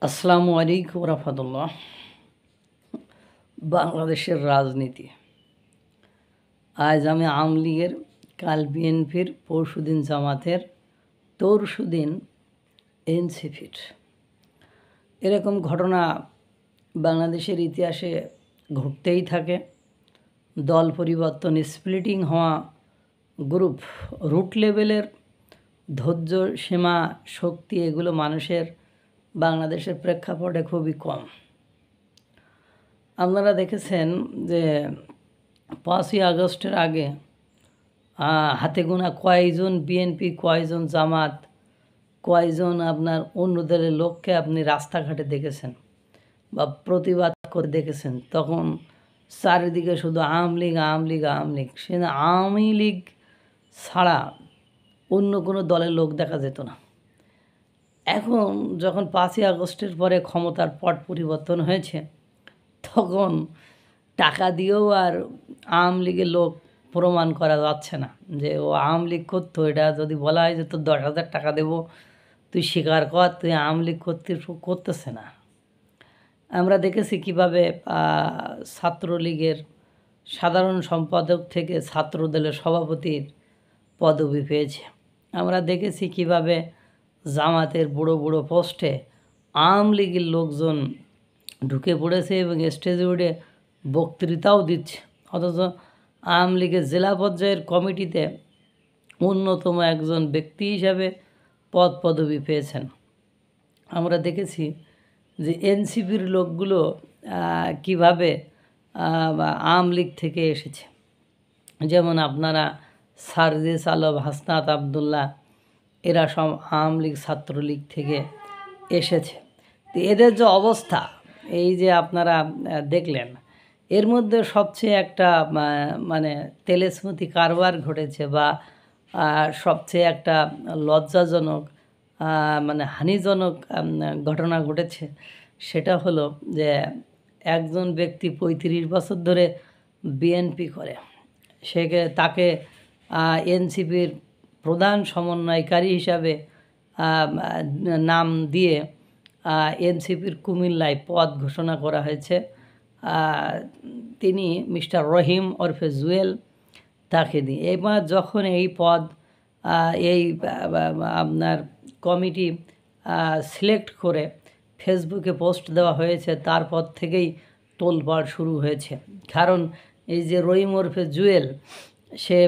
আসসালামু আলাইকুম রহমতুল্লাহ। বাংলাদেশের রাজনীতি, আজ আমি আওয়ামী লীগের, কাল বিএনপির, পরশুদিন জামাতের, তরশুদিন এনসিপির, এরকম ঘটনা বাংলাদেশের ইতিহাসে ঘটতেই থাকে। দল পরিবর্তন, স্প্লিটিং হওয়া গ্রুপ, রুট লেভেলের ধৈর্য সীমা, শক্তি, এগুলো মানুষের বাংলাদেশের প্রেক্ষাপটে খুবই কম। আপনারা দেখেছেন যে 5ই আগস্টের আগে হাতে গোনা কয়জন বিএনপি, কয়জন জামাত, কয়জন আপনার অন্য দলের লোককে আপনি রাস্তাঘাটে দেখেছেন বা প্রতিবাদ করে দেখেছেন? তখন চারিদিকে শুধু আওয়ামী লীগ, আওয়ামী লীগ, আওয়ামী লীগ। সে আওয়ামী লীগ ছাড়া অন্য কোনো দলের লোক দেখা যেত না। এখন যখন 5ই আগস্টের পরে ক্ষমতার পট পরিবর্তন হয়েছে, তখন টাকা দিয়েও আর আওয়ামী লীগের লোক প্রমাণ করা যাচ্ছে না যে ও আওয়ামী লীগ করতো। এটা যদি বলা হয় যে তোর 10,000 টাকা দেবো, তুই স্বীকার কর তুই আওয়ামী লীগ করতেছে না। আমরা দেখেছি কীভাবে ছাত্রলীগের সাধারণ সম্পাদক থেকে ছাত্রদলের সভাপতির পদবি পেয়েছে। আমরা দেখেছি কিভাবে জামাতের বড় বড় পোস্টে আওয়ামী লীগের লোকজন ঢুকে পড়েছে এবং স্টেজে উঠে বক্তৃতাও দিচ্ছে, অথচ আওয়ামী লীগের জেলা পর্যায়ের কমিটিতে অন্যতম একজন ব্যক্তি হিসাবে পদবি পেয়েছেন। আমরা দেখেছি যে এনসিপির লোকগুলো কিভাবে আওয়ামী লীগ থেকে এসেছে। যেমন আপনারা সারজিস আলম, হাসনাত আবদুল্লাহ, এরা সব আওয়ামী লীগ, ছাত্রলীগ থেকে এসেছে। তো এদের যে অবস্থা, এই যে আপনারা দেখলেন, এর মধ্যে সবচেয়ে একটা মানে তেলেস্মতি কারবার ঘটেছে বা সবচেয়ে একটা লজ্জাজনক মানে হানিজনক ঘটনা ঘটেছে। সেটা হলো যে একজন ব্যক্তি 35 বছর ধরে বিএনপি করে, তাকে এনসিপির প্রধান সমন্বয়কারী হিসাবে নাম দিয়ে এনসিপির কুমিল্লায় পদ ঘোষণা করা হয়েছে। তিনি মিস্টার রহিম ওরফে জুয়েল, তাকে দিয়ে। এবার যখন এই পদ এই আপনার কমিটি সিলেক্ট করে ফেসবুকে পোস্ট দেওয়া হয়েছে, তারপর থেকেই তোলপাড় শুরু হয়েছে। কারণ এই যে রহিম ওরফে জুয়েল, সে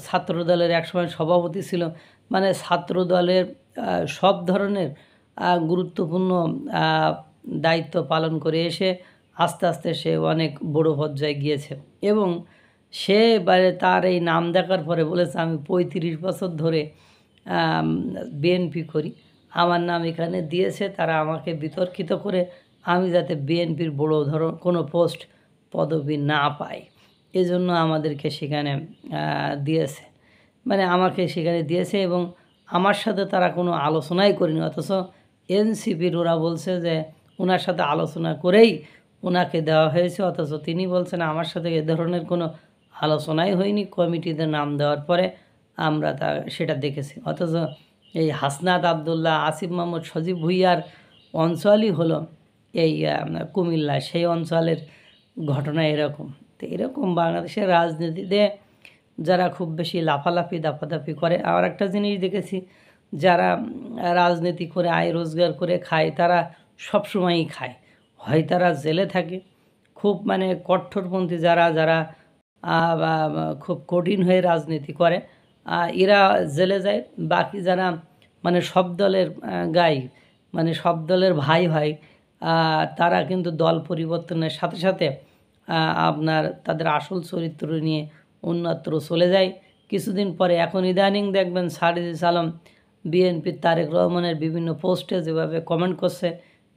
ছাত্রদলের একসময় সভাপতি ছিল, মানে ছাত্রদলের সব ধরনের গুরুত্বপূর্ণ দায়িত্ব পালন করে এসে আস্তে আস্তে সে অনেক বড় পর্যায়ে গিয়েছে। এবং সে তার এই নাম দেখার পরে বলেছে, আমি 35 বছর ধরে বিএনপি করি, আমার নাম এখানে দিয়েছে তারা আমাকে বিতর্কিত করে আমি যাতে বিএনপির বড় কোনো পোস্ট পদবি না পাই, এজন্য আমাদেরকে সেখানে দিয়েছে, মানে আমাকে সেখানে দিয়েছে। এবং আমার সাথে তারা কোনো আলোচনাই করেনি, অথচ এনসিপির ওরা বলছে যে ওনার সাথে আলোচনা করেই ওনাকে দেওয়া হয়েছে, অথচ তিনি বলছেন আমার সাথে এ ধরনের কোনো আলোচনাই হয়নি। কমিটিতে নাম দেওয়ার পরে আমরা সেটা দেখেছি। অথচ এই হাসনাত আবদুল্লাহ, আসিফ মাহমুদ, সজীব ভুইয়ার অঞ্চলই হলো এই কুমিল্লা, সেই অঞ্চলের ঘটনা এরকম। তো এরকম বাংলাদেশের রাজনীতিতে যারা খুব বেশি লাফালাফি দাপাদাপি করে। আর একটা জিনিস দেখেছি, যারা রাজনীতি করে আয় রোজগার করে খায়, তারা সবসময়ই খায়, হয় তারা জেলে থাকে, খুব মানে কঠোরপন্থী যারা খুব কঠিন হয়ে রাজনীতি করে, এরা জেলে যায়। বাকি যারা মানে সব দলের গাই, মানে সব দলের ভাই ভাই, তারা কিন্তু দল পরিবর্তনের সাথে সাথে আপনার তাদের আসল চরিত্র নিয়ে অন্যত্র চলে যায়। কিছুদিন পরে, এখন ইদানিং দেখবেন সারজিস আলম বিএনপির তারেক রহমানের বিভিন্ন পোস্টে যেভাবে কমেন্ট করছে,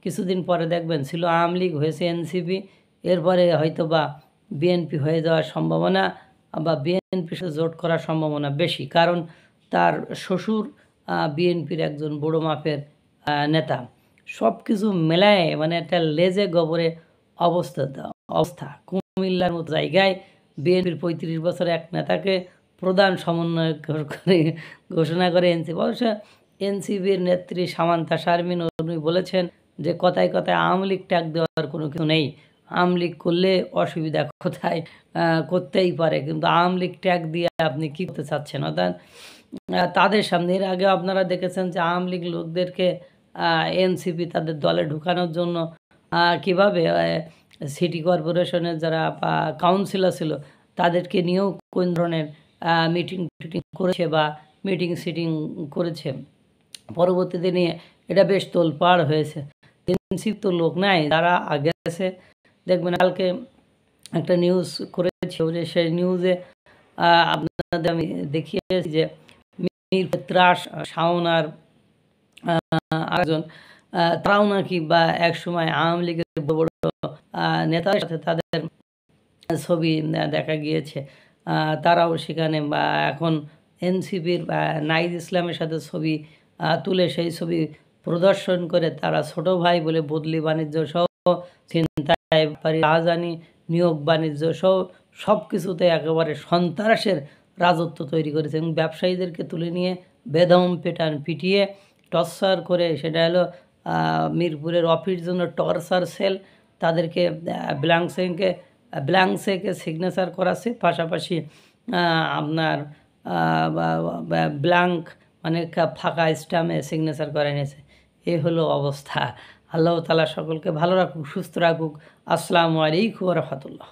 কিছুদিন পরে দেখবেন ছিল আওয়ামী লীগ, হয়েছে এনসিপি, এরপরে হয়তো বা বিএনপি হয়ে যাওয়ার সম্ভাবনা বা বিএনপির সাথে জোট করার সম্ভাবনা বেশি। কারণ তার শ্বশুর বিএনপির একজন বড় মাপের নেতা। সব কিছু মেলায় মানে একটা লেজে গবরে অবস্থা। কুমিল্লার মতো জায়গায় বিএনপির 35 বছর এক নেতাকে প্রধান সমন্বয় করে ঘোষণা করে এনসিপি। অবশ্য এনসিপির নেত্রী সামান্তা শারমিন উনি বলেছেন যে কথায় কথায় আওয়ামী লীগ ট্যাগ দেওয়ার কোনো কিছু নেই। আওয়ামী লীগ করলে অসুবিধা কোথায়, করতেই পারে, কিন্তু আওয়ামী লীগ ট্যাগ দিয়ে আপনি কী করতে চাচ্ছেন? অর্থাৎ তাদের সামনে এর আগেও আপনারা দেখেছেন যে আওয়ামী লীগ লোকদেরকে এনসিপি তাদের দলে ঢুকানোর জন্য কীভাবে সিটি কর্পোরেশনের যারা কাউন্সিলর ছিল তাদেরকে নিয়েও কোন ধরনের মিটিং টিটিং করেছে বা মিটিং সিটিং করেছে। পরবর্তীতে নিয়ে এটা বেশ তোলপাড় হয়েছে। এনসিপি তো লোক নাই যারা আগে আছে। দেখবেন কালকে একটা নিউজ করেছে, যে সেই নিউজে আপনাদের আমি দেখিয়েছি যে ত্রাস, শাওন আর আরেকজন, তারাও নাকি বা একসময় আওয়ামী লীগের বড় নেতাদের সাথে তাদের ছবি দেখা গিয়েছে। তারাও সেখানে বা এখন এনসিপির নাহিদ ইসলামের সাথে ছবি তুলে সেই ছবি প্রদর্শন করে তারা ছোট ভাই বলে বদলি বাণিজ্য সহ, ছিনতাই, রাজধানী, নিয়োগ বাণিজ্য সহ সব কিছুতে একেবারে সন্ত্রাসের রাজত্ব তৈরি করেছে এবং ব্যবসায়ীদেরকে তুলে নিয়ে বেদম পিটিয়ে টর্চার করে, সেটা হলো মিরপুরের অফিস জন্য টর্চার সেল, তাদেরকে ব্ল্যাঙ্ক চেকে সিগনেচার করাচ্ছে, পাশাপাশি আপনার ব্ল্যাঙ্ক মানে ফাঁকা স্ট্যাম্পে সিগনেচার করে নিয়েছে। এই হলো অবস্থা। আল্লাহ তাআলা সকলকে ভালো রাখুক, সুস্থ রাখুক। আসসালামু আলাইকুম ওয়া রাহমাতুল্লাহ।